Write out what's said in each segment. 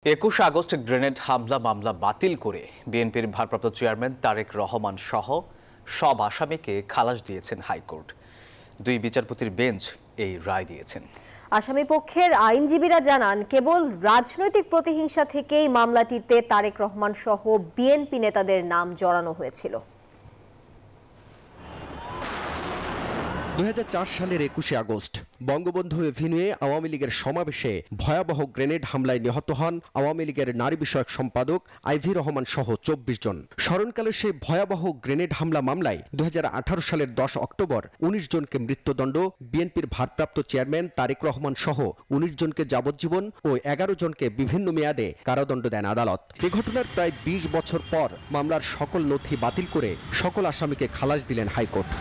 21 August grenade হামলা মামলা বাতিল করে বিএনপির ভারপ্রাপ্ত চেয়ারম্যান তারেক রহমান সহ সব আসামিকে খালাস দিয়েছেন হাইকোর্ট। দুই বিচারপতির বেঞ্চ এই রায় দিয়েছেন। আসামি পক্ষের আইনজীবীরা জানান, কেবল রাজনৈতিক প্রতিহিংসা থেকেই মামলাটিতে তারেক রহমান সহ বিএনপি নেতাদের নাম জড়ানো হয়েছিল। 2004 সালের 21 আগস্ট বঙ্গবন্ধু এভিনিউয়ে আওয়ামী লীগের সমাবেশে ভয়াবহ গ্রেনেড হামলায় নিহত হন আওয়ামী লীগের নারী বিষয়ক সম্পাদক আইভি রহমান সহ 24 জন। স্মরণকালে সেই ভয়াবহ গ্রেনেড হামলা মামলায় 2018 সালের 10 অক্টোবর 19 জনকে মৃত্যুদণ্ড, বিএনপির ভারপ্রাপ্ত চেয়ারম্যান তারেক রহমান সহ 19 জনকে যাবজ্জীবন ও 11 জনকে বিভিন্ন মেয়াদে কারাদণ্ড দেন আদালত। এ ঘটনার প্রায় 20 বছর পর মামলার সকল নথি বাতিল করে সকল আসামিকে খালাস দিলেন হাইকোর্ট।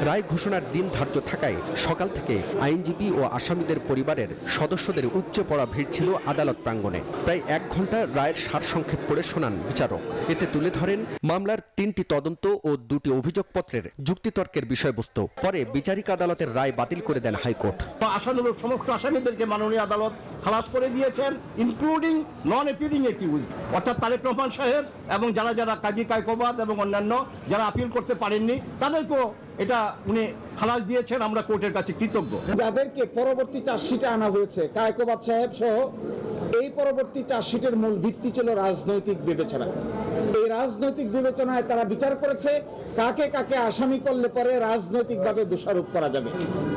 রায় ঘোষণার দিন ধার্য থাকায় সকাল থেকে আইনজীবী ও আসামিদের পরিবারের সদস্যদের উপচে পড়া ভিড় ছিল আদালত প্রাঙ্গণে। প্রায় 1 ঘন্টা রায়ের সারসংক্ষেপ পড়ে শোনান বিচারক। এতে তুলে ধরেন মামলার 3টি তদন্ত ও 2টি অভিযোগপত্রের যুক্তিতর্কের বিষয়বস্তু। পরে বিচারিক আদালতের রায় বাতিল করে দেন হাইকোর্ট। সমস্ত আসামিদেরকে মাননীয় আদালত খালাস করে দিয়েছেন, ইনক্লুডিং নন অ্যাপিলিং অ্যাকিউজড, অর্থাৎ তারেক রহমান সাহেব এবং যারা কাজী কায়কোবাদ এবং অন্যান্য যারা আপিল করতে পারেননি তাদেরকেও এটা উনি খালাস দিয়েছেন। আমরা কোর্টের কাছে কৃতজ্ঞ। যাদেরকে পরবর্তী চার্জশিটে আনা হয়েছে, কায়কোবাদ সাহেব সহ, এই পরবর্তী চার্জশিটের মূল ভিত্তি ছিল রাজনৈতিক বিবেচনা। এই রাজনৈতিক বিবেচনায় তারা বিচার করেছে কাকে কাকে আসামি করলে পরে রাজনৈতিকভাবে দোষারোপ করা যাবে।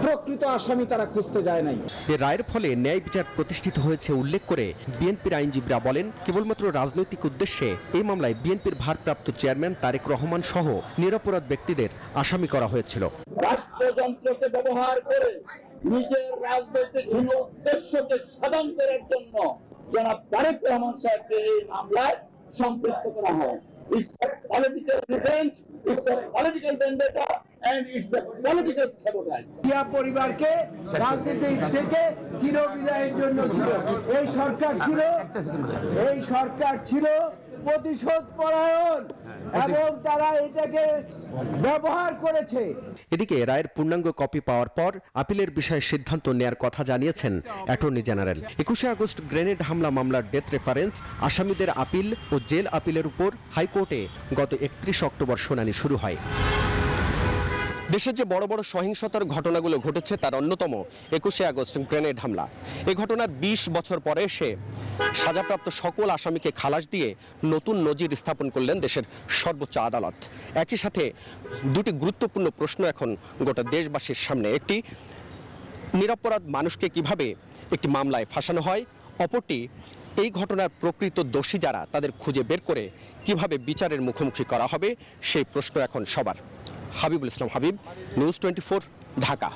প্রকৃত আসামি তারা খুঁজতে যায় নাই। এই রায়ের ফলে ন্যায় বিচার প্রতিষ্ঠিত হয়েছে উল্লেখ করে বিএনপির আইনজীবীরা বলেন, কেবলমাত্র রাজনৈতিক উদ্দেশ্যে এই মামলায় বিএনপির ভারপ্রাপ্ত চেয়ারম্যান তারেক রহমান সহ নিরপরাধ ব্যক্তিদের আসামি করা হয়েছিল। রাষ্ট্রযন্ত্রকে ব্যবহার করে নিজের রাজনৈতিক উদ্দেশ্যকে সাধন করার জন্য জনাব তারেক রহমান সাহেবকে এই মামলায় সম্পৃক্ত করা হয়। It's a political revenge, it's a political vendetta, and it's a political sabotage. Zia পরিবারকে রাজনীতি থেকে চিরবিদায়ের জন্য ছিল এই সরকার ছিল প্রতিশোধ পরায়ণ এবং তারা এটাকে ব্যবহার করেছে। এদিকে রায়ের পূর্ণাঙ্গ কপি পাওয়ার পর আপিলের বিষয়ে সিদ্ধান্ত নেয়ার কথা জানিয়েছেন অ্যাটর্নি জেনারেল। 21 আগস্ট গ্রেনেড হামলা মামলার ডেথ রেফারেন্স, আসামিদের আপিল ও জেল আপিলের উপর হাইকোর্টে গত 31 অক্টোবর শুনানি শুরু হয়। দেশে যে বড় বড় সহিংসতার ঘটনাগুলো ঘটেছে তার অন্যতম 21 আগস্ট গ্রেনেড হামলা। এই ঘটনার 20 বছর পরে এসে সাজাপ্রাপ্ত সকল আসামিকে খালাস দিয়ে নতুন নজির স্থাপন করলেন দেশের সর্বোচ্চ আদালত। একই সাথে 2টি গুরুত্বপূর্ণ প্রশ্ন এখন গোটা দেশবাসীর সামনে। একটি, নিরপরাধ মানুষকে কিভাবে একটি মামলায় ফাঁসানো হয়, অপরটি, এই ঘটনার প্রকৃত দোষী যারা তাদের খুঁজে বের করে কিভাবে বিচারের মুখোমুখি করা হবে, সেই প্রশ্ন এখন সবার। হাবিবুল ইসলাম হাবিব, নিউজ 24, ঢাকা।